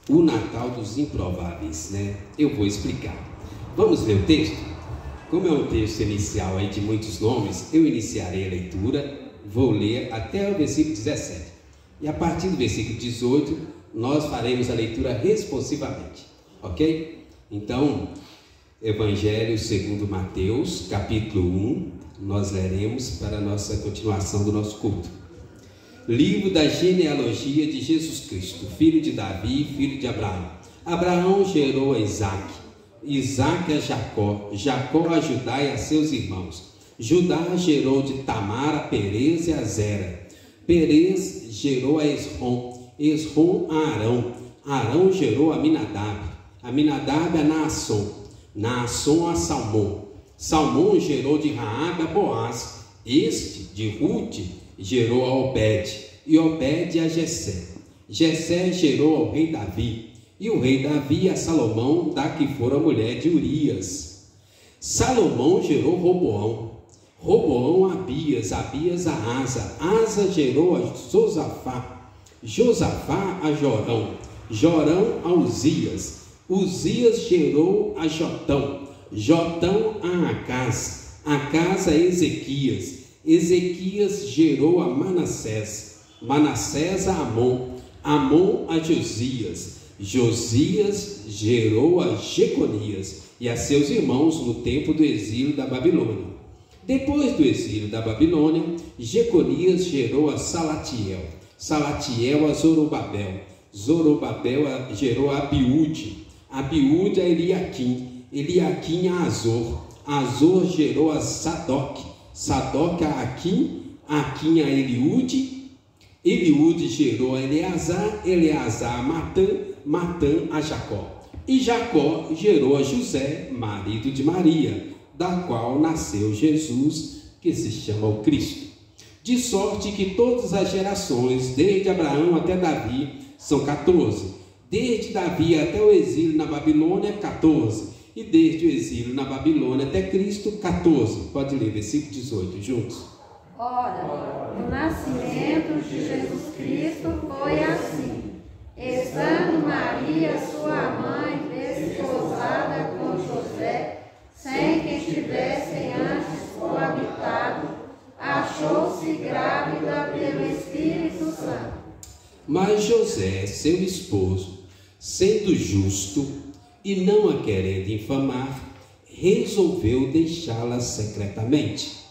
o Natal dos improváveis, né? Eu vou explicar. Vamos ler o texto? Como é um texto inicial aí de muitos nomes, eu iniciarei a leitura, vou ler até o versículo 17. E a partir do versículo 18, nós faremos a leitura responsivamente, ok? Então, Evangelho segundo Mateus, capítulo 1, nós leremos para a nossa continuação do nosso culto. Livro da genealogia de Jesus Cristo, filho de Davi, filho de Abraão. Abraão gerou a Isaque, Isaque a Jacó, Jacó a Judá e a seus irmãos. Judá gerou de Tamar a Perez e a Zera. Perez gerou a Esrom, Esrom a Arão. Arão gerou a Aminadab, Aminadab a Naasson, Naasson a Salmão. Salmão gerou de Raabe a Boaz. Este, de Ruth, gerou a Obed, e Obed a Jessé. Jessé gerou ao rei Davi, e o rei Davi a Salomão, da que fora mulher de Urias. Salomão gerou Roboão, Roboão a Abias, Abias a Asa, Asa gerou a Josafá, Josafá a Jorão, Jorão a Uzias, Uzias gerou a Jotão, Jotão a Acás, Acás a Ezequias, Ezequias gerou a Manassés, Manassés a Amon, Amon a Josias, Josias gerou a Jeconias e a seus irmãos no tempo do exílio da Babilônia. Depois do exílio da Babilônia, Jeconias gerou a Salatiel, Salatiel a Zorobabel, Zorobabel gerou a Abiúde, Abiúde a Eliaquim, Eliaquim a Azor, Azor gerou a Sadoc, Sadoc a Aquim, Aquim a Eliúde, Eliúde gerou a Eleazar, Eleazar a Matã, Matã a Jacó. E Jacó gerou a José, marido de Maria, da qual nasceu Jesus, que se chama o Cristo. De sorte que todas as gerações, desde Abraão até Davi, são 14. Desde Davi até o exílio na Babilônia, 14. E desde o exílio na Babilônia até Cristo, 14. Pode ler, versículo 18, juntos. Ora, o nascimento de Jesus Cristo foi assim. Estando Maria, sua mãe, desposada com José, sem que estivessem antes coabitado, achou-se grávida pelo Espírito Santo. Mas José, seu esposo, sendo justo e não a querendo infamar, resolveu deixá-la secretamente.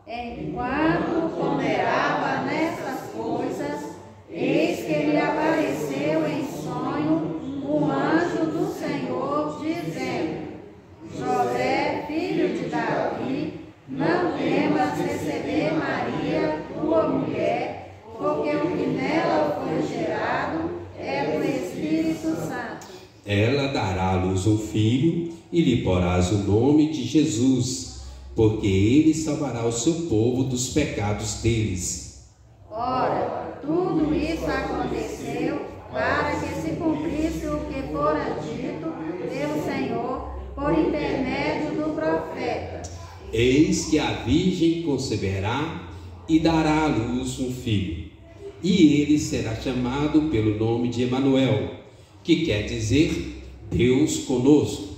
Enquanto ponderava nessas coisas, eis que lhe apareceu em sonho um anjo do Senhor, dizendo: José, filho de Davi, não temas receber Maria, tua mulher, porque o que nela foi gerado é do Espírito Santo. Ela dará à luz um filho e lhe porás o nome de Jesus, porque ele salvará o seu povo dos pecados deles. Ora, tudo isso aconteceu para que se cumprisse o que fora dito pelo Senhor por intermédio do profeta. Eis que a virgem conceberá e dará à luz um filho, e ele será chamado pelo nome de Emanuel, que quer dizer Deus conosco.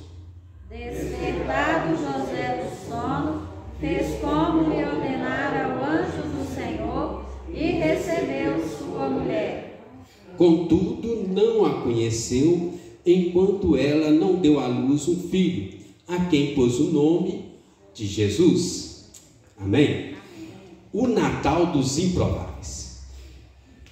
Despertado José do sono, fez como lhe ordenara o anjo do Senhor e recebeu sua mulher. Contudo, não a conheceu, enquanto ela não deu à luz um filho, a quem pôs o nome de Jesus. Amém? O Natal dos improváveis.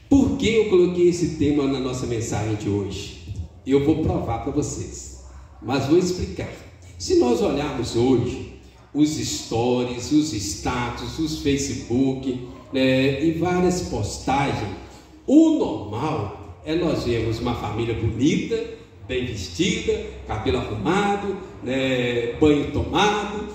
Por que eu coloquei esse tema na nossa mensagem de hoje? Eu vou provar para vocês, mas vou explicar. Se nós olharmos hoje os stories, os status, os Facebook, e várias postagens, o normal é nós vermos uma família bonita, bem vestida, cabelo arrumado, banho tomado,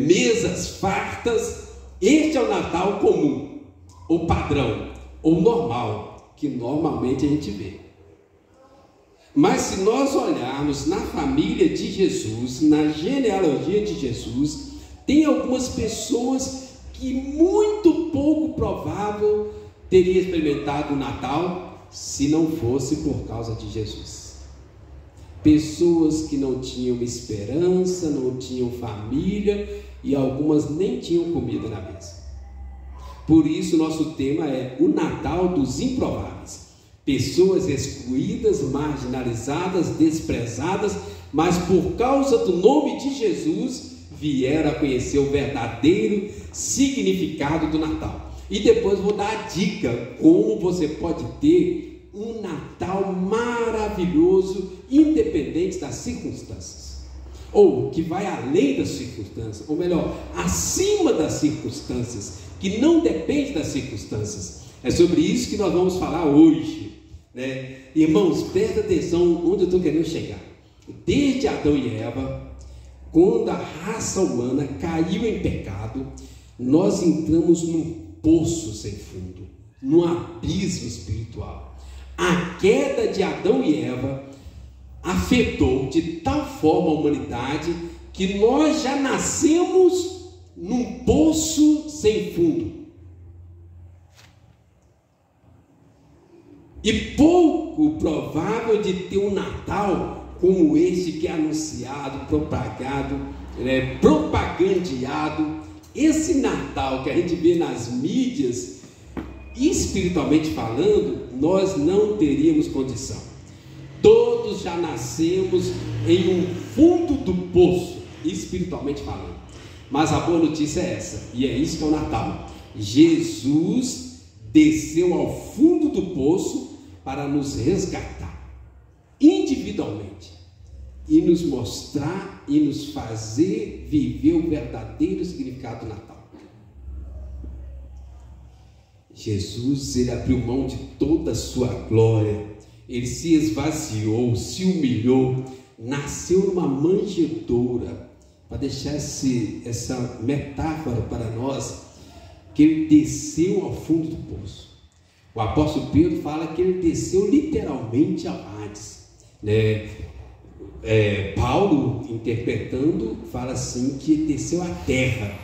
mesas fartas. Este é o Natal comum, o padrão, o normal, que normalmente a gente vê. Mas se nós olharmos na família de Jesus, na genealogia de Jesus, tem algumas pessoas que muito pouco provável teria experimentado o Natal se não fosse por causa de Jesus. Pessoas que não tinham esperança, não tinham família e algumas nem tinham comida na mesa. Por isso nosso tema é o Natal dos improváveis. Pessoas excluídas, marginalizadas, desprezadas, mas por causa do nome de Jesus vieram a conhecer o verdadeiro significado do Natal. E depois vou dar a dica como você pode ter um Natal maravilhoso, independente das circunstâncias, ou que vai além das circunstâncias, ou melhor, acima das circunstâncias, que não depende das circunstâncias. É sobre isso que nós vamos falar hoje, né? Irmãos, presta atenção onde eu estou querendo chegar. Desde Adão e Eva, quando a raça humana caiu em pecado, nós entramos num poço sem fundo, num abismo espiritual. A queda de Adão e Eva afetou de tal forma a humanidade que nós já nascemos num poço sem fundo. E pouco provável de ter um Natal como este que é anunciado, propagado, propagandeado. Esse Natal que a gente vê nas mídias, espiritualmente falando, nós não teríamos condição. Todos já nascemos em um fundo do poço, espiritualmente falando. Mas a boa notícia é essa, e é isso que é o Natal. Jesus desceu ao fundo do poço para nos resgatar individualmente e nos mostrar e nos fazer viver o verdadeiro significado do Natal. Jesus, ele abriu mão de toda a sua glória, ele se esvaziou, se humilhou, nasceu numa manjedoura, para deixar essa metáfora para nós, que ele desceu ao fundo do poço. O apóstolo Pedro fala que ele desceu literalmente ao Hades, né? Paulo, interpretando, fala assim que ele desceu à terra.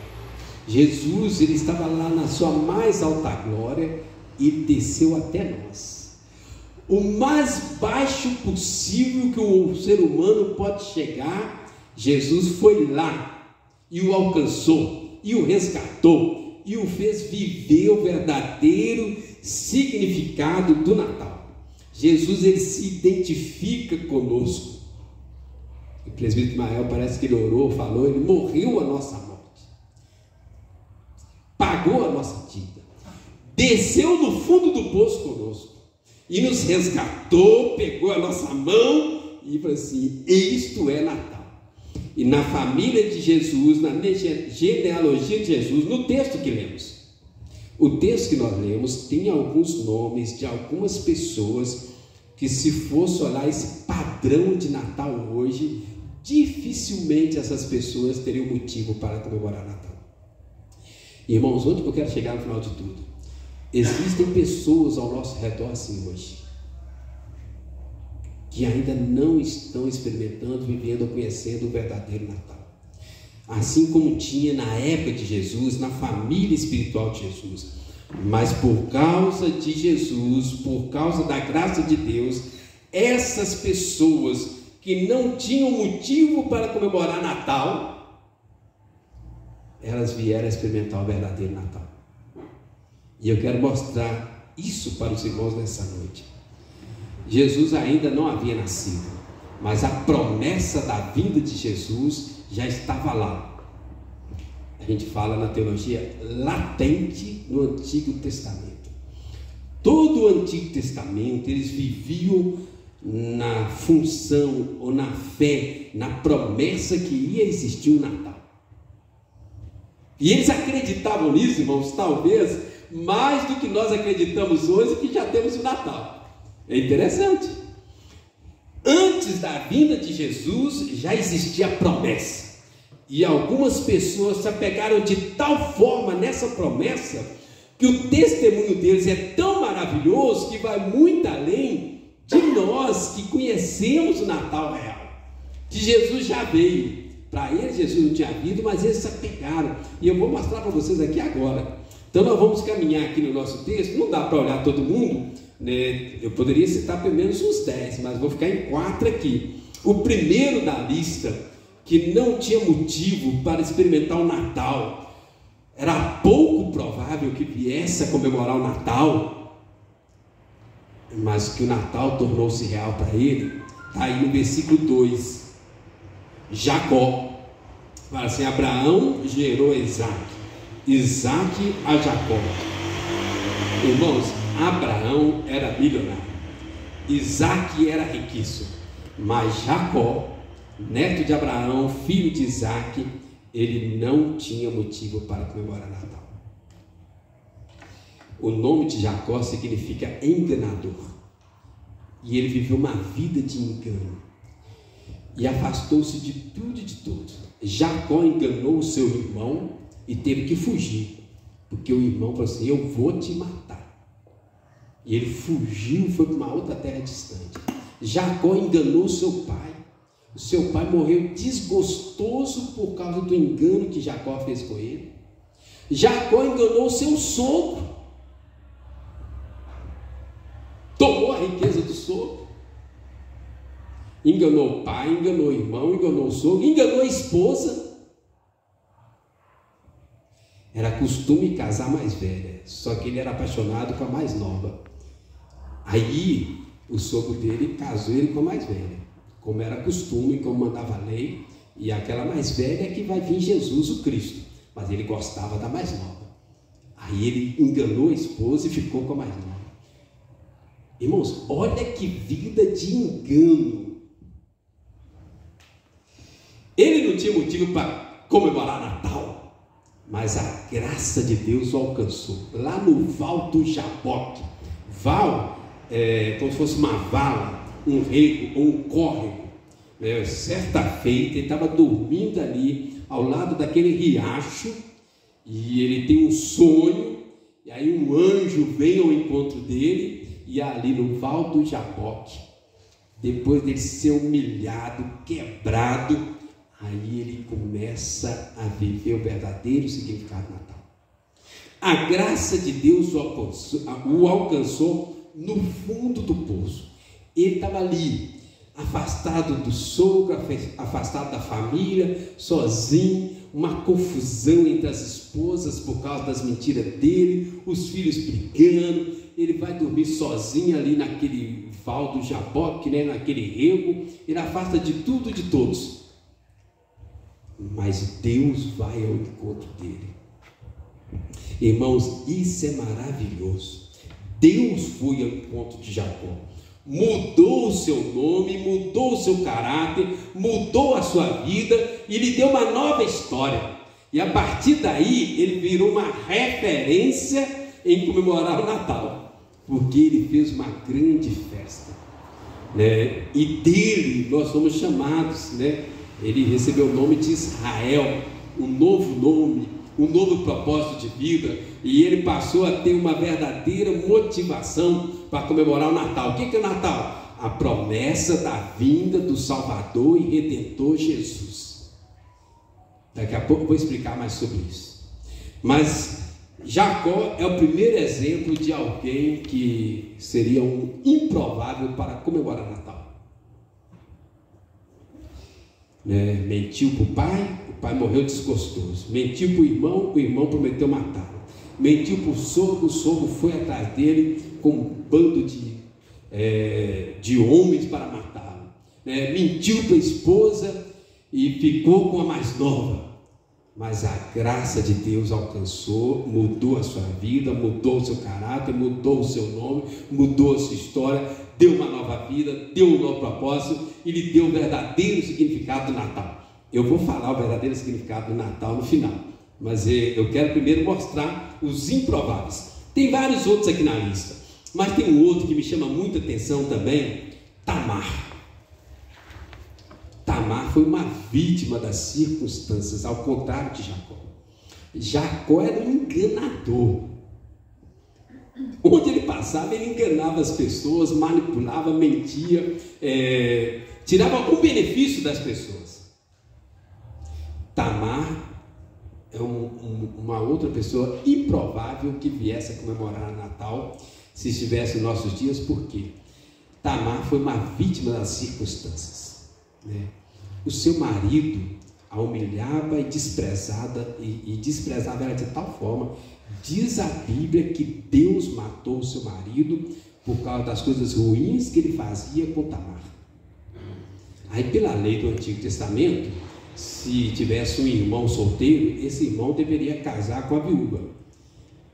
Jesus, ele estava lá na sua mais alta glória e desceu até nós. O mais baixo possível que o ser humano pode chegar, Jesus foi lá e o alcançou, e o resgatou, e o fez viver o verdadeiro significado do Natal. Jesus, ele se identifica conosco. O presbítero Ismael parece que ele orou, falou, ele morreu a nossa morte, pagou a nossa dívida, desceu no fundo do poço conosco e nos resgatou, pegou a nossa mão e falou assim: isto é Natal. E na família de Jesus, na genealogia de Jesus, no texto que lemos, o texto que nós lemos tem alguns nomes de algumas pessoas que, se fosse olhar esse padrão de Natal hoje, dificilmente essas pessoas teriam motivo para comemorar Natal. Irmãos, onde eu quero chegar no final de tudo? Existem pessoas ao nosso redor assim hoje, que ainda não estão experimentando, vivendo ou conhecendo o verdadeiro Natal. Assim como tinha na época de Jesus, na família espiritual de Jesus. Mas por causa de Jesus, por causa da graça de Deus, essas pessoas que não tinham motivo para comemorar Natal, elas vieram a experimentar o verdadeiro Natal. E eu quero mostrar isso para os irmãos nessa noite. Jesus ainda não havia nascido, mas a promessa da vinda de Jesus já estava lá. A gente fala na teologia latente no Antigo Testamento. Todo o Antigo Testamento eles viviam na função ou na fé, na promessa que ia existir um Natal. E eles acreditavam nisso, irmãos, talvez mais do que nós acreditamos hoje, que já temos o Natal. É interessante. Antes da vinda de Jesus já existia a promessa, e algumas pessoas se apegaram de tal forma nessa promessa que o testemunho deles é tão maravilhoso que vai muito além de nós que conhecemos o Natal real, que Jesus já veio. Para eles Jesus não tinha vindo, mas eles se apegaram, e eu vou mostrar para vocês aqui agora. Então nós vamos caminhar aqui no nosso texto. Não dá para olhar todo mundo, né? Eu poderia citar pelo menos uns 10, mas vou ficar em 4 aqui. O primeiro da lista, que não tinha motivo para experimentar o Natal, era pouco provável que viesse a comemorar o Natal, mas que o Natal tornou-se real para ele, está aí no versículo 2. Jacó. Fala assim: Abraão gerou Isaac, Isaac a Jacó. Irmãos, Abraão era milionário, Isaac era riquíssimo, mas Jacó, neto de Abraão, filho de Isaac, ele não tinha motivo para comemorar Natal. O nome de Jacó significa enganador, e ele viveu uma vida de engano e afastou-se de tudo e de todos. Jacó enganou o seu irmão e teve que fugir, porque o irmão falou assim: eu vou te matar. E ele fugiu, foi para uma outra terra distante. Jacó enganou seu pai. O seu pai morreu desgostoso por causa do engano que Jacó fez com ele. Jacó enganou seu sogro, tomou a riqueza do sogro, enganou o pai, enganou o irmão, enganou o sogro, enganou a esposa. Era costume casar a mais velha, só que ele era apaixonado com a mais nova. Aí o sogro dele casou ele com a mais velha, como era costume, como mandava a lei, e aquela mais velha é que vai vir Jesus o Cristo, mas ele gostava da mais nova. Aí ele enganou a esposa e ficou com a mais nova. Irmãos, olha que vida de engano. Ele não tinha motivo para comemorar Natal, mas a graça de Deus o alcançou lá no Val do Jaboque. Val é como se fosse uma vala, um rego ou um córrego, né? Certa feita ele estava dormindo ali ao lado daquele riacho, e ele tem um sonho, e aí um anjo vem ao encontro dele, e ali no Val do Jaboque, depois dele ser humilhado, quebrado, aí ele começa a viver o verdadeiro significado do Natal. A graça de Deus o alcançou no fundo do poço. Ele estava ali, afastado do sogro, afastado da família, sozinho, uma confusão entre as esposas por causa das mentiras dele, os filhos brigando. Ele vai dormir sozinho ali naquele Val do Jaboque, né, naquele rego. Ele afasta de tudo e de todos, mas Deus vai ao encontro dele. Irmãos, isso é maravilhoso. Deus foi ao encontro de Jacó, mudou o seu nome, mudou o seu caráter, mudou a sua vida e lhe deu uma nova história. E a partir daí ele virou uma referência em comemorar o Natal, porque ele fez uma grande festa, né? E dele nós somos chamados, né? Ele recebeu o nome de Israel, um novo nome, um novo propósito de vida, e ele passou a ter uma verdadeira motivação para comemorar o Natal. O que é o Natal? A promessa da vinda do Salvador e Redentor Jesus. Daqui a pouco eu vou explicar mais sobre isso. Mas Jacó é o primeiro exemplo de alguém que seria um improvável para comemorar Natal. Mentiu para o pai morreu desgostoso. Mentiu para o irmão prometeu matá-lo. Mentiu para o sogro foi atrás dele com um bando de homens para matá-lo. Mentiu para a esposa e ficou com a mais nova. Mas a graça de Deus alcançou, mudou a sua vida, mudou o seu caráter, mudou o seu nome, mudou a sua história, deu uma nova vida, deu um novo propósito e lhe deu o verdadeiro significado do Natal. Eu vou falar o verdadeiro significado do Natal no final, mas eu quero primeiro mostrar os improváveis. Tem vários outros aqui na lista, mas tem um outro que me chama muita atenção também: Tamar. Tamar foi uma vítima das circunstâncias, ao contrário de Jacó. Jacó era um enganador. Onde ele passava, ele enganava as pessoas, manipulava, mentia, tirava algum benefício das pessoas. Tamar é uma outra pessoa improvável que viesse a comemorar o Natal. se estivesse nos nossos dias. Por quê? Tamar foi uma vítima das circunstâncias, né? O seu marido a humilhava e desprezava ela de tal forma, diz a Bíblia, que Deus matou o seu marido por causa das coisas ruins que ele fazia com Tamar. Aí, pela lei do Antigo Testamento, se tivesse um irmão solteiro, esse irmão deveria casar com a viúva.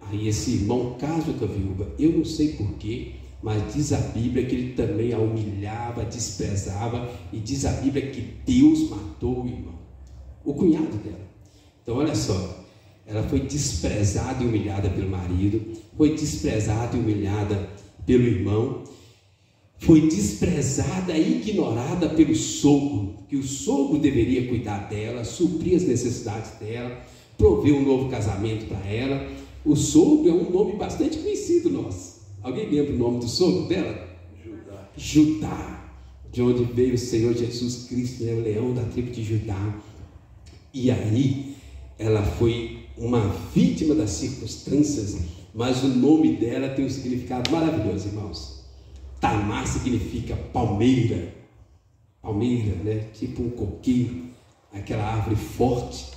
Aí esse irmão casa com a viúva. Eu não sei porquê, mas diz a Bíblia que ele também a humilhava, desprezava, e diz a Bíblia que Deus matou o irmão, o cunhado dela. Então olha só, ela foi desprezada e humilhada pelo marido, foi desprezada e humilhada pelo irmão, foi desprezada e ignorada pelo sogro, que o sogro deveria cuidar dela, suprir as necessidades dela, prover um novo casamento para ela. O sogro é um nome bastante conhecido nosso. Alguém lembra o nome do sogro dela? Judá. Judá, de onde veio o Senhor Jesus Cristo, né? O leão da tribo de Judá. E aí, ela foi uma vítima das circunstâncias, mas o nome dela tem um significado maravilhoso, irmãos. Tamar significa palmeira, né? Tipo um coqueiro, aquela árvore forte.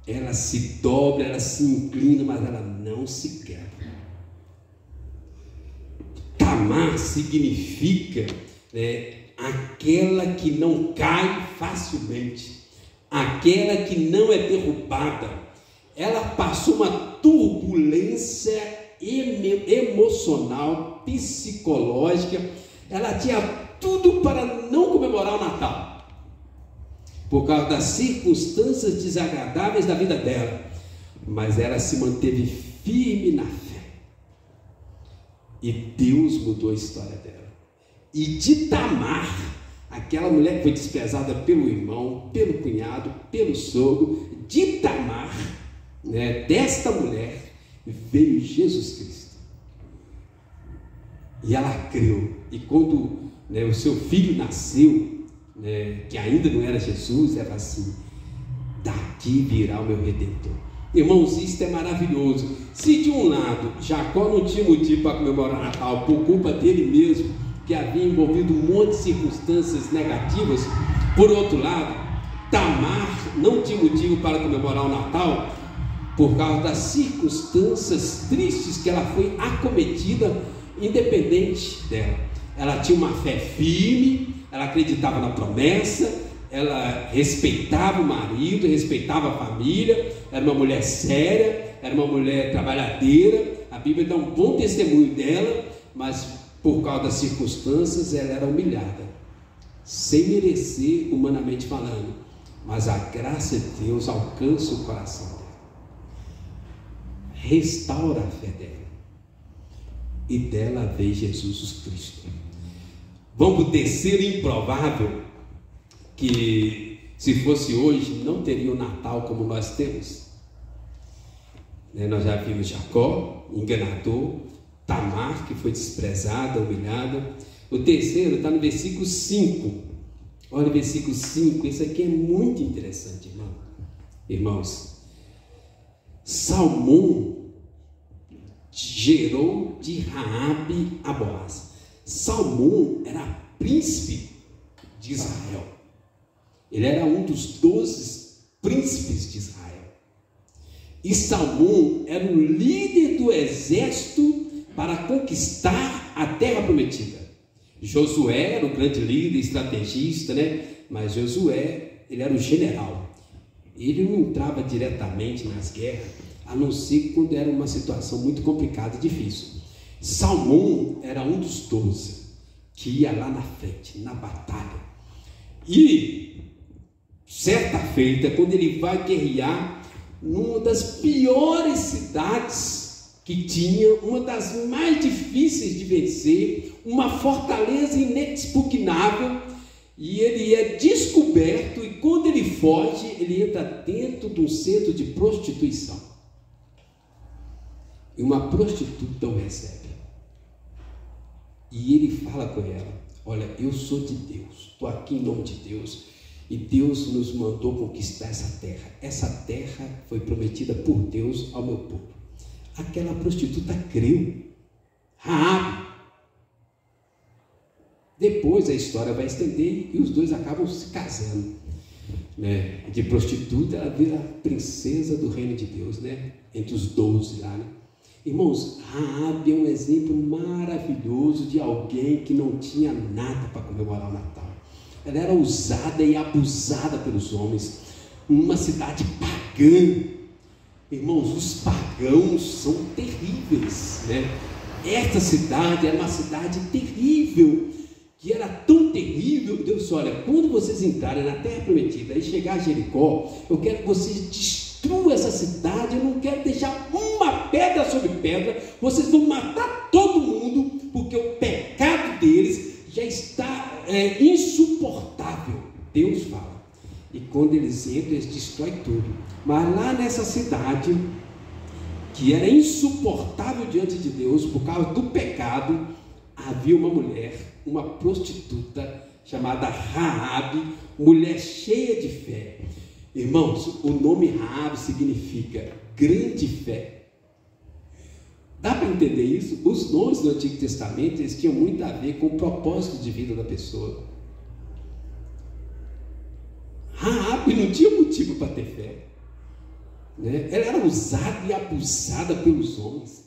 Ela se dobra, ela se inclina, mas ela não se quebra. Tamar significa, né, aquela que não cai facilmente, aquela que não é derrubada. Ela passou uma turbulência emocional, psicológica. Ela tinha tudo para não comemorar o Natal, por causa das circunstâncias desagradáveis da vida dela, mas ela se manteve firme na fé, e Deus mudou a história dela. E de Tamar, aquela mulher que foi desprezada pelo irmão, pelo cunhado, pelo sogro, de Tamar, né, desta mulher veio Jesus Cristo. E ela creu, e quando, né, o seu filho nasceu, que ainda não era Jesus, era assim: daqui virá o meu Redentor. Irmãos, isso é maravilhoso. Se de um lado Jacó não tinha motivo para comemorar Natal por culpa dele mesmo, que havia envolvido um monte de circunstâncias negativas, por outro lado, Tamar não tinha motivo para comemorar o Natal por causa das circunstâncias tristes que ela foi acometida, independente dela. Ela tinha uma fé firme, ela acreditava na promessa, ela respeitava o marido, respeitava a família, era uma mulher séria, era uma mulher trabalhadeira. A Bíblia dá um bom testemunho dela, mas por causa das circunstâncias ela era humilhada, sem merecer, humanamente falando, mas a graça de Deus alcança o coração dela, restaura a fé dela, e dela veio Jesus Cristo. Vamos para o terceiro improvável, que se fosse hoje não teria o Natal como nós temos, né? Nós já vimos Jacó, enganador, Tamar, que foi desprezada, humilhada. O terceiro está no versículo 5. Olha o versículo 5, isso aqui é muito interessante, irmãos. Salmão gerou de Raabe a Boaz. Salmão era príncipe de Israel. Ele era um dos 12 príncipes de Israel. E Salmão era o líder do exército para conquistar a terra prometida. Josué era o grande líder, estrategista, né? Mas Josué, ele era o general. Ele não entrava diretamente nas guerras, a não ser quando era uma situação muito complicada e difícil. Salmão era um dos 12 que ia lá na frente, na batalha. E certa feita, quando ele vai guerrear numa das piores cidades que tinha, uma das mais difíceis de vencer, uma fortaleza inexpugnável, e ele é descoberto, e quando ele foge, ele entra dentro de um centro de prostituição, e uma prostituta o recebe, e ele fala com ela: olha, eu sou de Deus, estou aqui em nome de Deus, e Deus nos mandou conquistar essa terra. Essa terra foi prometida por Deus ao meu povo. Aquela prostituta creu. Raabe. Depois a história vai estender e os dois acabam se casando, né? De prostituta ela vira princesa do reino de Deus, né? Entre os 12 lá, né? Irmãos, Raabe é um exemplo maravilhoso de alguém que não tinha nada para comemorar o Natal. Ela era usada e abusada pelos homens, numa cidade pagã. Irmãos, os pagãos são terríveis, né? Esta cidade era uma cidade terrível, que era tão terrível que Deus disse: olha, quando vocês entrarem na terra prometida e chegar a Jericó, eu quero que vocês destruam essa cidade, eu não quero deixar uma pedra sobre pedra, vocês vão matar todo mundo, porque o pecado deles já está insuportável. Deus fala. E quando eles entram, eles destroem tudo. Mas lá nessa cidade, que era insuportável diante de Deus por causa do pecado, havia uma mulher, uma prostituta chamada Raabe, mulher cheia de fé. Irmãos, o nome Raabe significa grande fé. Dá para entender isso? Os nomes do Antigo Testamento, eles tinham muito a ver com o propósito de vida da pessoa. Raabe não tinha motivo para ter fé, né? Ela era usada e abusada pelos homens.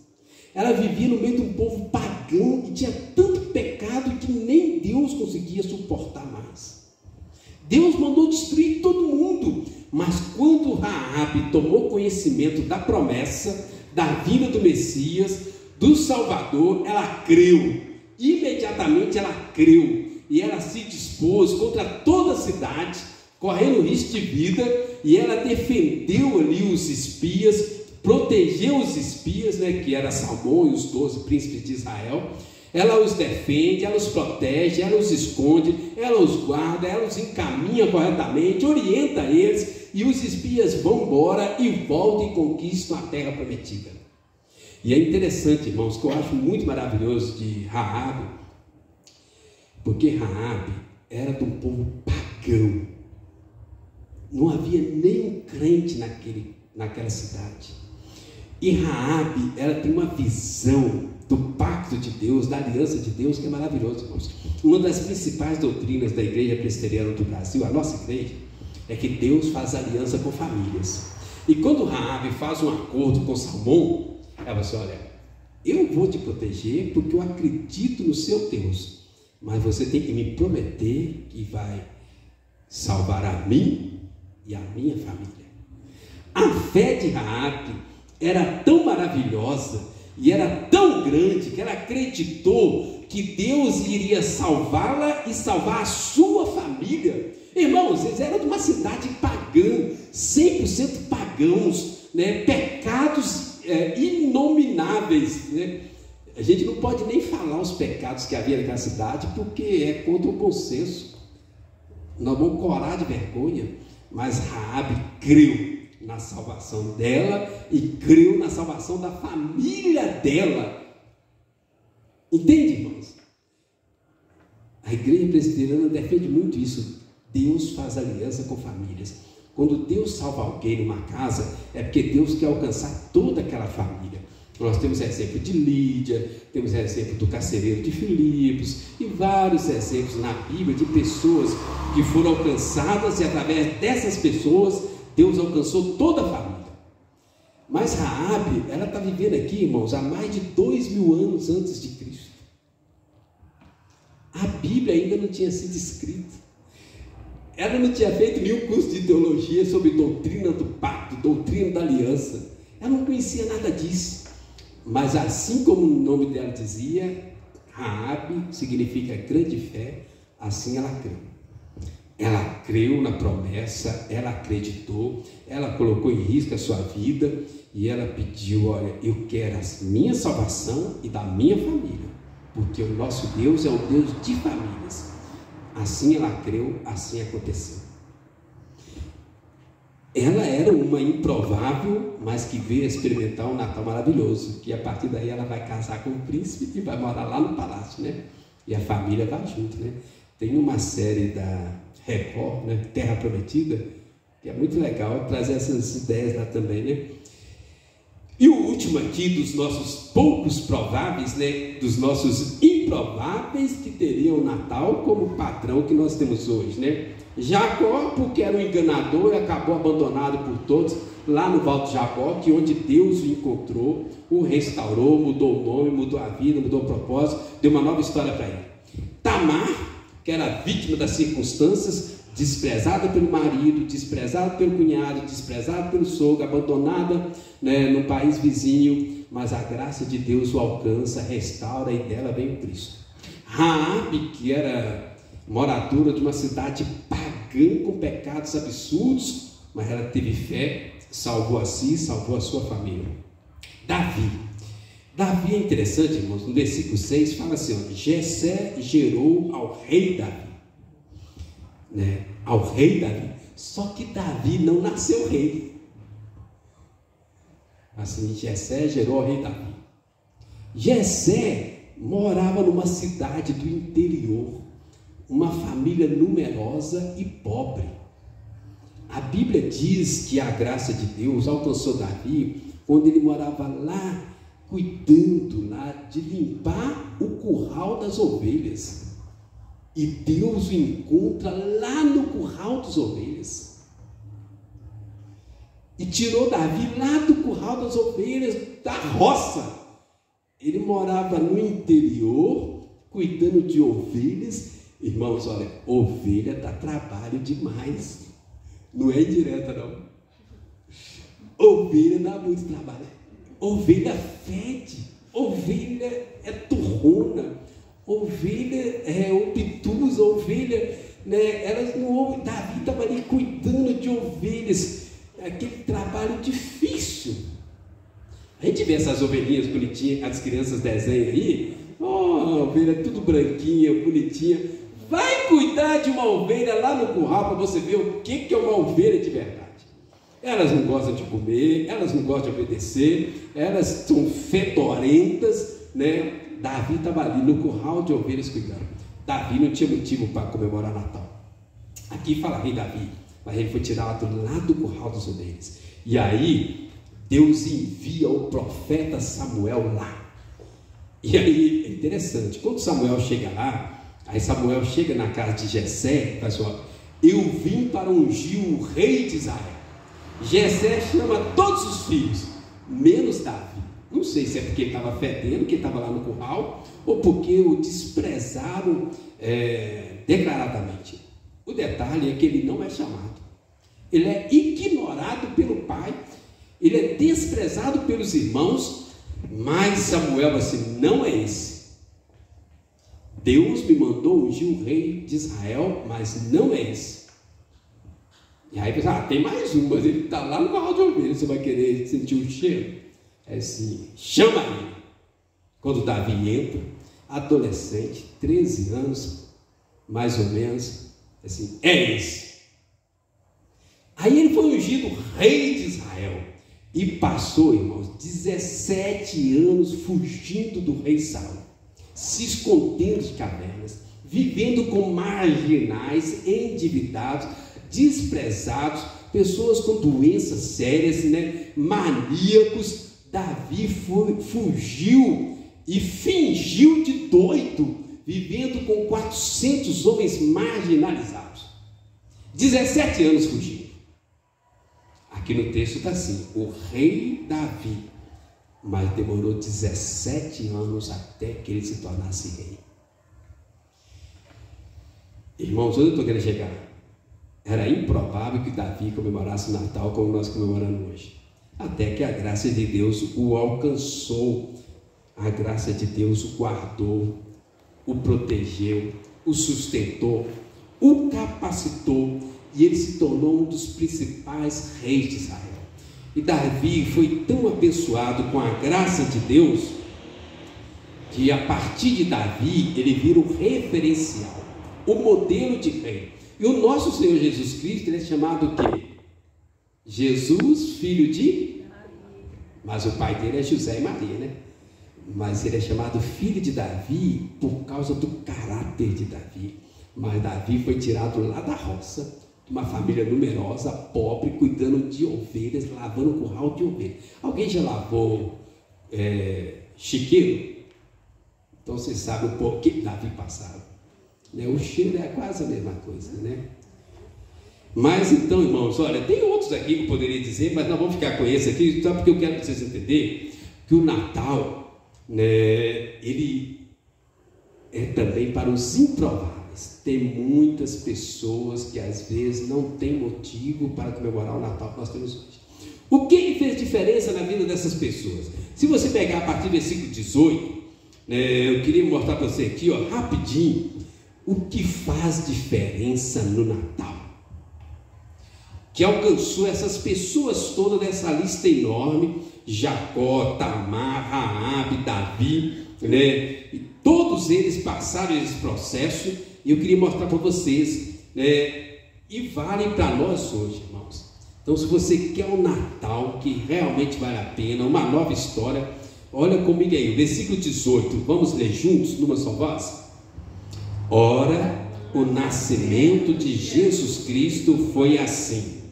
Ela vivia no meio de um povo pagão e tinha tanto pecado que nem Deus conseguia suportar mais. Deus mandou destruir todo mundo, mas quando Raabe tomou conhecimento da promessa, da vinda do Messias, do Salvador, ela creu. Imediatamente ela creu e ela se dispôs contra toda a cidade, correndo risco de vida, e ela defendeu ali os espias, protegeu os espias, né, que era Salmão e os 12 príncipes de Israel. Ela os defende, ela os protege, ela os esconde, ela os guarda, ela os encaminha corretamente, orienta eles, e os espias vão embora e voltam e conquistam a terra prometida. E é interessante, irmãos, que eu acho muito maravilhoso de Raabe, porque Raabe era de um povo pagão. Não havia nenhum crente naquela cidade. E Raabe, ela tem uma visão do pacto de Deus, da aliança de Deus, que é maravilhoso, irmãos. Uma das principais doutrinas da Igreja Presbiteriana do Brasil, a nossa igreja, é que Deus faz aliança com famílias. E quando Raabe faz um acordo com Salmão, ela fala assim: olha, eu vou te proteger porque eu acredito no seu Deus, mas você tem que me prometer que vai salvar a mim e a minha família. A fé de Raabe era tão maravilhosa e era tão grande que ela acreditou que Deus iria salvá-la e salvar a sua família. Irmãos, eles eram de uma cidade pagã, 100% pagãos, né? Pecados inomináveis, né? A gente não pode nem falar os pecados que havia naquela cidade, porque é contra o consenso. Nós vamos corar de vergonha. Mas Raabe creu na salvação dela e creu na salvação da família dela. Entende, irmãos? A Igreja Presbiteriana defende muito isso. Deus faz aliança com famílias. Quando Deus salva alguém numa casa, é porque Deus quer alcançar toda aquela família. Nós temos exemplo de Lídia, temos exemplo do carcereiro de Filipos e vários exemplos na Bíblia de pessoas que foram alcançadas, e através dessas pessoas Deus alcançou toda a família. Mas Raabe, ela está vivendo aqui, irmãos, há mais de 2000 anos antes de Cristo. A Bíblia ainda não tinha sido escrita. Ela não tinha feito nenhum curso de teologia sobre doutrina do pacto, doutrina da aliança. Ela não conhecia nada disso. Mas assim como o nome dela dizia, Raabe significa grande fé, assim ela creu. Ela creu na promessa, ela acreditou, ela colocou em risco a sua vida e ela pediu: olha, eu quero a minha salvação e da minha família, porque o nosso Deus é o Deus de famílias. Assim ela creu, assim aconteceu. Ela era uma improvável, mas que veio experimentar um Natal maravilhoso, que a partir daí ela vai casar com o príncipe e vai morar lá no palácio, né? E a família vai junto, né? Tem uma série da Record, né? Terra Prometida, que é muito legal trazer essas ideias lá também, né? E o último aqui dos nossos poucos prováveis, né, dos nossos improváveis que teriam o Natal como padrão que nós temos hoje, né? Jacó, porque era um enganador e acabou abandonado por todos lá no Val de Jaboque, onde Deus o encontrou, o restaurou, mudou o nome, mudou a vida, mudou o propósito, deu uma nova história para ele. Tamar, que era vítima das circunstâncias, desprezada pelo marido, desprezada pelo cunhado, desprezada pelo sogro, abandonada, né, no país vizinho, mas a graça de Deus o alcança, restaura, e dela vem o Cristo. Raabe, que era moradora de uma cidade pagã com pecados absurdos, mas ela teve fé, salvou a si, salvou a sua família. Davi é interessante, irmãos, no versículo 6 fala assim, ó, Jessé gerou ao rei Davi, né? Ao rei Davi, só que Davi não nasceu rei. Assim, Jessé gerou ao rei Davi. Jessé morava numa cidade do interior, uma família numerosa e pobre. A Bíblia diz que a graça de Deus alcançou Davi quando ele morava lá, cuidando lá de limpar o curral das ovelhas. E Deus o encontra lá no curral das ovelhas. E tirou Davi lá do curral das ovelhas, da roça. Ele morava no interior, cuidando de ovelhas. Irmãos, olha, ovelha dá trabalho demais. Não é indireta, não. Ovelha dá muito trabalho. Ovelha fede. Ovelha é turrona. Ovelha é obtusa. Ovelha, né? Elas não ouvem. Davi estava ali cuidando de ovelhas. Aquele trabalho difícil. A gente vê essas ovelhinhas bonitinhas, as crianças desenham aí. Oh, ovelha tudo branquinha, bonitinha. Vai cuidar de uma ovelha lá no curral para você ver o que é uma ovelha de verdade. Elas não gostam de comer, elas não gostam de obedecer, elas são fedorentas, né? Davi estava ali no curral de ovelhas cuidando. Davi não tinha motivo para comemorar Natal. Aqui fala rei Davi, mas ele foi tirado lá do curral das ovelhas. E aí Deus envia o profeta Samuel lá. E aí é interessante, quando Samuel chega lá, aí Samuel chega na casa de Jessé e fala assim, ó, eu vim para ungir o rei de Israel. Jessé chama todos os filhos, menos Davi. Não sei se é porque ele estava fedendo, que ele estava lá no curral, ou porque o desprezaram declaradamente. O detalhe é que ele não é chamado. Ele é ignorado pelo pai, ele é desprezado pelos irmãos, mas Samuel assim, não é esse. Deus me mandou ungir o rei de Israel, mas não é esse. E aí pensa, tem mais um, mas ele está lá no curral de ovelhas, você vai querer sentir o cheiro? É assim, chama ele. Quando Davi entra, adolescente, 13 anos, mais ou menos, assim, é esse. Aí ele foi ungido rei de Israel e passou, irmãos, 17 anos fugindo do rei Saul, se escondendo de cavernas, vivendo com marginais, endividados, desprezados, pessoas com doenças sérias, né? Maníacos. Davi fugiu e fingiu de doido, vivendo com 400 homens marginalizados. 17 anos fugindo. Aqui no texto está assim, o rei Davi, mas demorou 17 anos até que ele se tornasse rei. Irmãos, onde eu estou querendo chegar? Era improvável que Davi comemorasse o Natal como nós comemoramos hoje. Até que a graça de Deus o alcançou, a graça de Deus o guardou, o protegeu, o sustentou, o capacitou, e ele se tornou um dos principais reis de Israel. E Davi foi tão abençoado com a graça de Deus, que a partir de Davi, ele vira o referencial, o modelo de rei. E o nosso Senhor Jesus Cristo, ele é chamado o quê? Jesus, filho de... Mas o pai dele é José e Maria, né? Mas ele é chamado filho de Davi por causa do caráter de Davi. Mas Davi foi tirado lá da roça, Uma família numerosa, pobre, cuidando de ovelhas, lavando curral de ovelhas. Alguém já lavou chiqueiro? Então você sabe um pouco o que Davi passava, né? O cheiro é quase a mesma coisa, né? Mas então, irmãos, olha, tem outros aqui que eu poderia dizer, mas nós vamos ficar com esse aqui, só porque eu quero que vocês entenderem que o Natal, né, ele é também para os improváveis. Tem muitas pessoas que às vezes não têm motivo para comemorar o Natal que nós temos hoje. O que fez diferença na vida dessas pessoas? Se você pegar a partir do versículo 18, eu queria mostrar para você aqui, ó, rapidinho, o que faz diferença no Natal, que alcançou essas pessoas todas dessa lista enorme: Jacó, Tamar, Raabe, Davi, né? E todos eles passaram esse processo, e eu queria mostrar para vocês, né? E valem para nós hoje, irmãos. Então, se você quer um Natal que realmente vale a pena, uma nova história, olha comigo aí, versículo 18, vamos ler juntos, numa só voz? Ora, o nascimento de Jesus Cristo foi assim: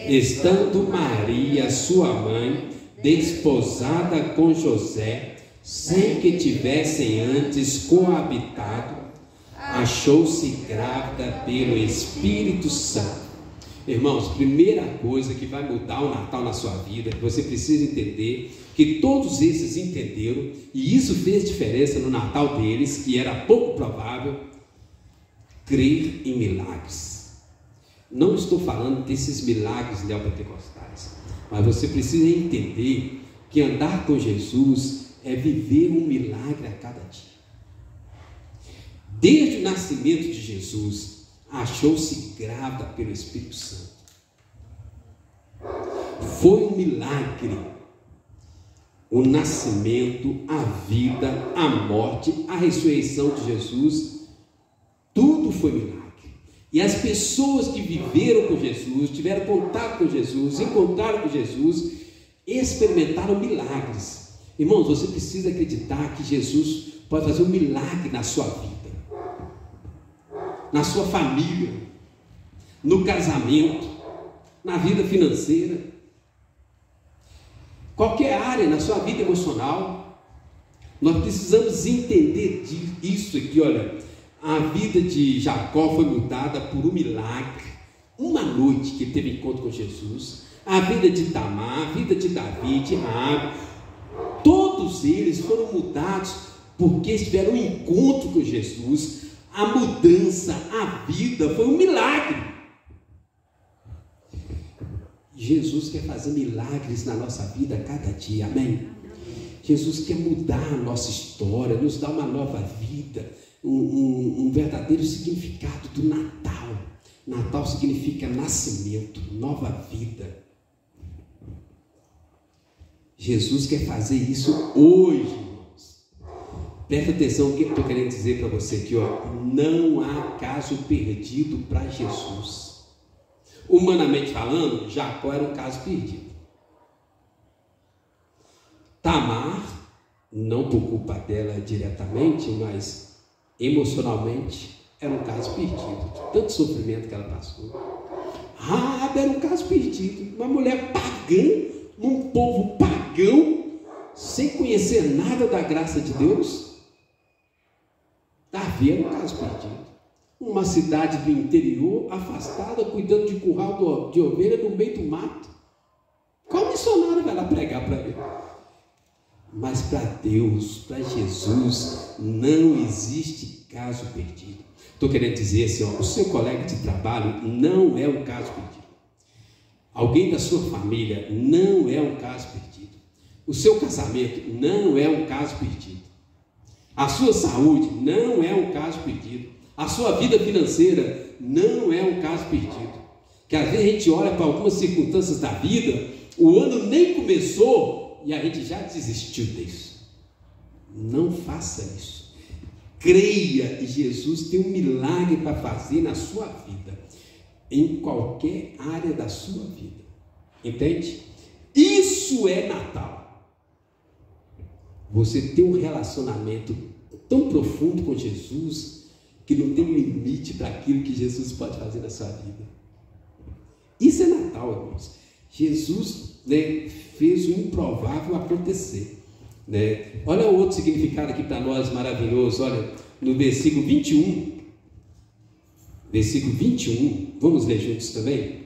estando Maria, sua mãe, desposada com José, sem que tivessem antes coabitado, achou-se grávida pelo Espírito Santo. Irmãos, primeira coisa que vai mudar o Natal na sua vida, você precisa entender que todos esses entenderam, e isso fez diferença no Natal deles, que era pouco provável: crer em milagres. Não estou falando desses milagres neopentecostais, mas você precisa entender que andar com Jesus é viver um milagre a cada dia. Desde o nascimento de Jesus, achou-se grávida pelo Espírito Santo. Foi um milagre. O nascimento, a vida, a morte, a ressurreição de Jesus, tudo foi milagre. E as pessoas que viveram com Jesus, tiveram contato com Jesus, encontraram com Jesus, experimentaram milagres. Irmãos, você precisa acreditar que Jesus pode fazer um milagre na sua vida, na sua família, no casamento, na vida financeira, qualquer área, na sua vida emocional. Nós precisamos entender isso aqui, olha. A vida de Jacó foi mudada por um milagre, uma noite que ele teve encontro com Jesus. A vida de Tamar, a vida de Davi, de Raabe, todos eles foram mudados porque tiveram um encontro com Jesus. A mudança, a vida foi um milagre. Jesus quer fazer milagres na nossa vida a cada dia, amém? Jesus quer mudar a nossa história, nos dar uma nova vida, um verdadeiro significado do Natal. Natal significa nascimento, nova vida. Jesus quer fazer isso hoje, irmãos. Presta atenção no que eu estou querendo dizer para você aqui, ó. Não há caso perdido para Jesus. Humanamente falando, Jacó era um caso perdido. Tamar, não por culpa dela diretamente, mas emocionalmente, era um caso perdido, de tanto sofrimento que ela passou. Raabe era um caso perdido, uma mulher pagã, num povo pagão, sem conhecer nada da graça de Deus. Davi era um caso perdido, uma cidade do interior, afastada, cuidando de curral de ovelha no meio do mato. Qual missionário vai lá pregar para ele? Mas para Deus, para Jesus, não existe caso perdido. Estou querendo dizer assim, ó, o seu colega de trabalho não é um caso perdido. Alguém da sua família não é um caso perdido. O seu casamento não é um caso perdido. A sua saúde não é um caso perdido. A sua vida financeira não é um caso perdido. Que às vezes a gente olha para algumas circunstâncias da vida, o ano nem começou e a gente já desistiu disso. Não faça isso. Creia que Jesus tem um milagre para fazer na sua vida, em qualquer área da sua vida. Entende? Isso é Natal. Você tem um relacionamento tão profundo com Jesus que não tem limite para aquilo que Jesus pode fazer na sua vida. Isso é Natal, irmãos. Jesus, né, fez o improvável acontecer. Né? Olha o outro significado aqui para nós maravilhoso. Olha, no versículo 21. Versículo 21. Vamos ler juntos também?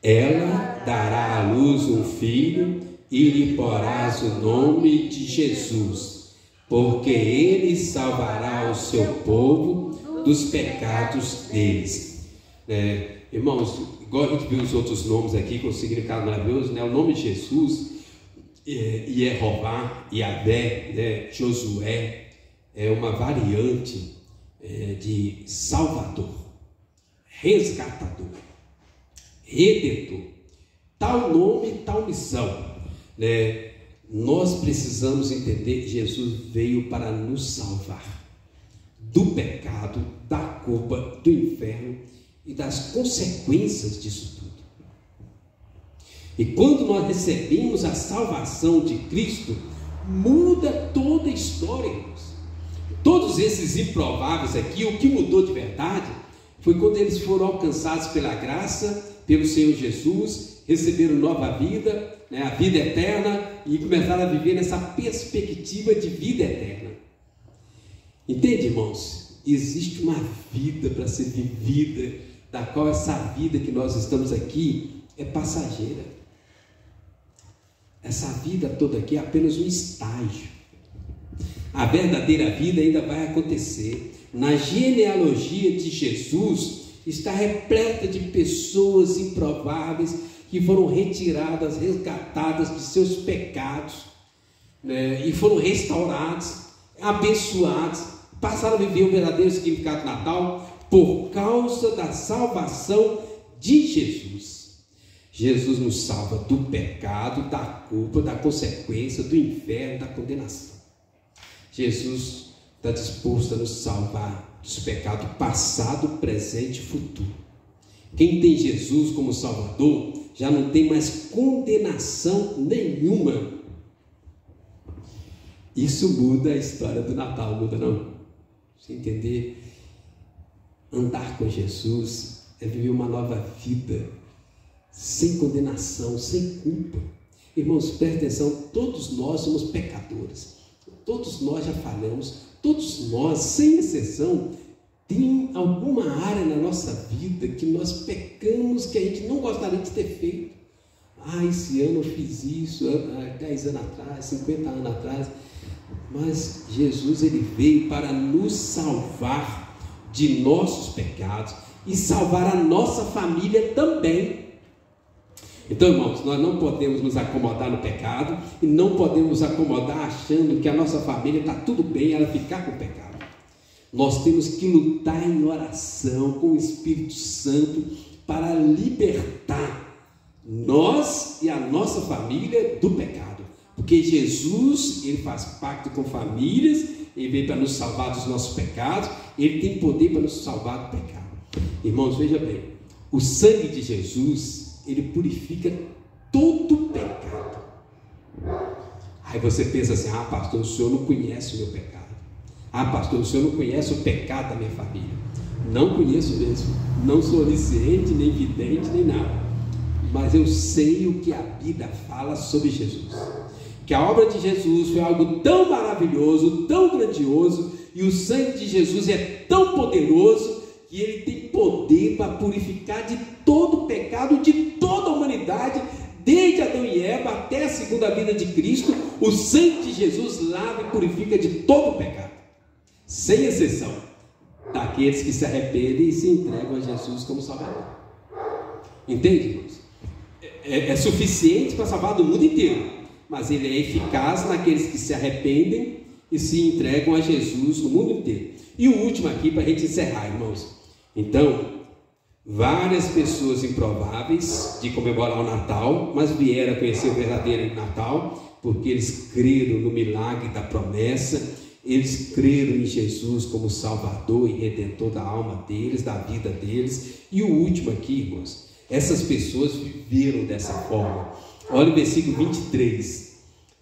Ela dará à luz um filho e lhe porás o nome de Jesus, porque ele salvará o seu povo dos pecados deles. Irmãos, igual a gente viu os outros nomes aqui com significado maravilhoso, né? O nome de Jesus, Jeová, Yahvé, né? Josué, é uma variante de Salvador, resgatador, redentor. Tal nome, tal missão, né? Nós precisamos entender que Jesus veio para nos salvar do pecado, da culpa, do inferno e das consequências disso tudo. E quando nós recebemos a salvação de Cristo, muda toda a história, irmãos. Todos esses improváveis aqui, o que mudou de verdade foi quando eles foram alcançados pela graça, pelo Senhor Jesus, receberam nova vida, né, a vida eterna, e começaram a viver nessa perspectiva de vida eterna. Entende, irmãos? Existe uma vida para ser vivida, da qual essa vida que nós estamos aqui é passageira. Essa vida toda aqui é apenas um estágio. A verdadeira vida ainda vai acontecer. Na genealogia de Jesus está repleta de pessoas improváveis que foram retiradas, resgatadas de seus pecados, né, e foram restaurados, abençoados, passaram a viver o verdadeiro significado do Natal por causa da salvação de Jesus. Jesus nos salva do pecado, da culpa, da consequência, do inferno, da condenação. Jesus está disposto a nos salvar dos pecados passado, presente e futuro. Quem tem Jesus como Salvador já não tem mais condenação nenhuma. Isso muda a história do Natal, muda não? Você entender? Andar com Jesus é viver uma nova vida, sem condenação, sem culpa. Irmãos, presta atenção, todos nós somos pecadores, todos nós já falhamos, todos nós, sem exceção, tem alguma área na nossa vida que nós pecamos, que a gente não gostaria de ter feito. Esse ano eu fiz isso, 10 anos atrás, 50 anos atrás. Mas Jesus, ele veio para nos salvar de nossos pecados e salvar a nossa família também. Então, irmãos, nós não podemos nos acomodar no pecado e não podemos nos acomodar achando que a nossa família está tudo bem, ela ficar com o pecado. Nós temos que lutar em oração com o Espírito Santo para libertar nós e a nossa família do pecado. Porque Jesus, ele faz pacto com famílias, ele veio para nos salvar dos nossos pecados, ele tem poder para nos salvar do pecado. Irmãos, veja bem, o sangue de Jesus, ele purifica todo o pecado. Aí você pensa assim, pastor, o senhor não conhece o meu pecado. Pastor, o senhor não conhece o pecado da minha família. Não conheço mesmo, não sou onisciente, nem vidente, nem nada. Mas eu sei o que a Bíblia fala sobre Jesus. Que a obra de Jesus foi algo tão maravilhoso, tão grandioso, e o sangue de Jesus é tão poderoso, que ele tem poder para purificar de todo o pecado, de toda a humanidade, desde Adão e Eva até a segunda vinda de Cristo. O sangue de Jesus lava e purifica de todo o pecado, sem exceção daqueles que se arrependem e se entregam a Jesus como Salvador. Entende, irmãos? É suficiente para salvar do mundo inteiro, mas ele é eficaz naqueles que se arrependem e se entregam a Jesus no mundo inteiro. E o último aqui, para a gente encerrar, irmãos. Então, várias pessoas improváveis de comemorar o Natal, mas vieram a conhecer o verdadeiro Natal, porque eles creram no milagre da promessa, eles creram em Jesus como Salvador e Redentor da alma deles, da vida deles. E o último aqui, irmãos, essas pessoas viveram dessa forma. Olha o versículo 23.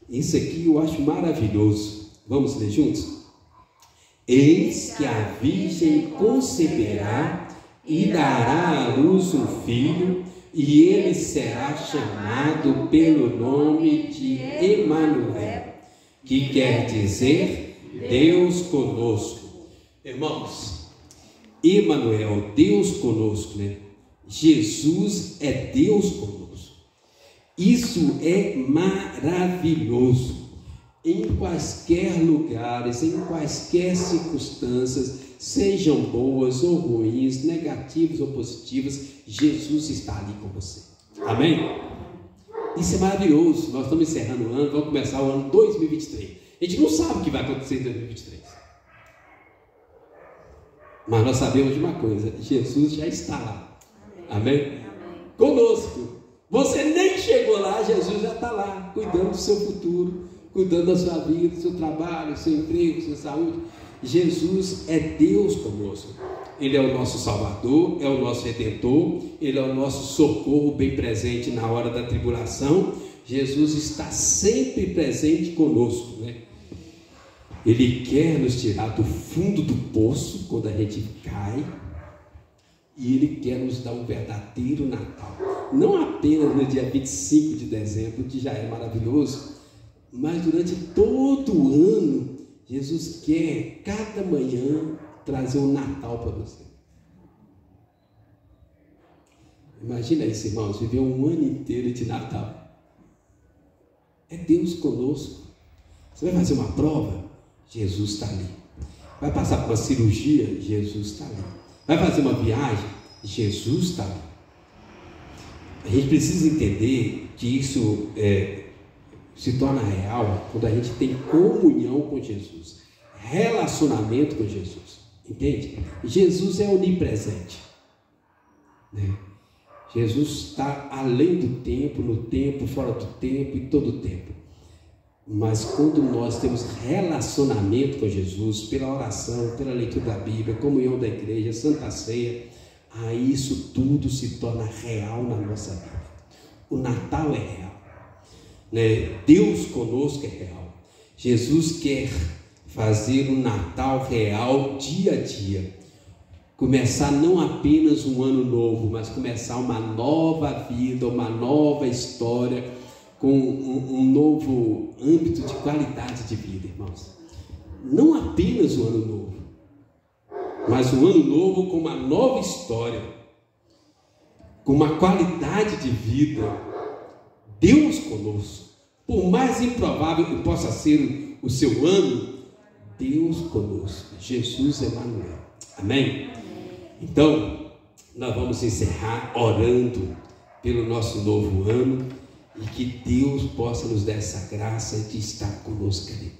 Isso aqui eu acho maravilhoso. Vamos ler juntos? Eis que a virgem conceberá e dará à luz um filho, e ele será chamado pelo nome de Emanuel, que quer dizer Deus conosco. Irmãos, Emanuel, Deus conosco, né? Jesus é Deus conosco. Isso é maravilhoso. Em quaisquer lugares, em quaisquer circunstâncias, sejam boas ou ruins, negativas ou positivas, Jesus está ali com você. Amém? Isso é maravilhoso. Nós estamos encerrando o ano, vamos começar o ano 2023. A gente não sabe o que vai acontecer em 2023. Mas nós sabemos de uma coisa: Jesus já está lá. Amém? Amém? Conosco. Você nem chegou lá, Jesus já está lá, cuidando do seu futuro, cuidando da sua vida, do seu trabalho, do seu emprego, da sua saúde. Jesus é Deus conosco. Ele é o nosso Salvador, é o nosso Redentor, Ele é o nosso socorro bem presente na hora da tribulação. Jesus está sempre presente conosco, né? Ele quer nos tirar do fundo do poço quando a gente cai, e Ele quer nos dar um verdadeiro Natal. Não apenas no dia 25 de dezembro, que já é maravilhoso, mas durante todo o ano, Jesus quer, cada manhã, trazer um Natal para você. Imagina isso, irmãos, viver um ano inteiro de Natal. É Deus conosco. Você vai fazer uma prova? Jesus está ali. Vai passar por uma cirurgia? Jesus está ali. Vai fazer uma viagem? Jesus está ali. A gente precisa entender que isso se torna real quando a gente tem comunhão com Jesus, relacionamento com Jesus, entende? Jesus é onipresente, né? Jesus está além do tempo, no tempo, fora do tempo e todo o tempo. Mas quando nós temos relacionamento com Jesus, pela oração, pela leitura da Bíblia, comunhão da igreja, Santa Ceia, aí isso tudo se torna real na nossa vida. O Natal é real, né? Deus conosco é real. Jesus quer fazer um Natal real dia a dia. Começar não apenas um ano novo, mas começar uma nova vida, uma nova história, com um novo âmbito de qualidade de vida, irmãos. Não apenas o ano novo, mas um ano novo com uma nova história, com uma qualidade de vida. Deus conosco. Por mais improvável que possa ser o seu ano, Deus conosco. Jesus Emanuel. Amém? Então, nós vamos encerrar orando pelo nosso novo ano, e que Deus possa nos dar essa graça de estar conosco ali.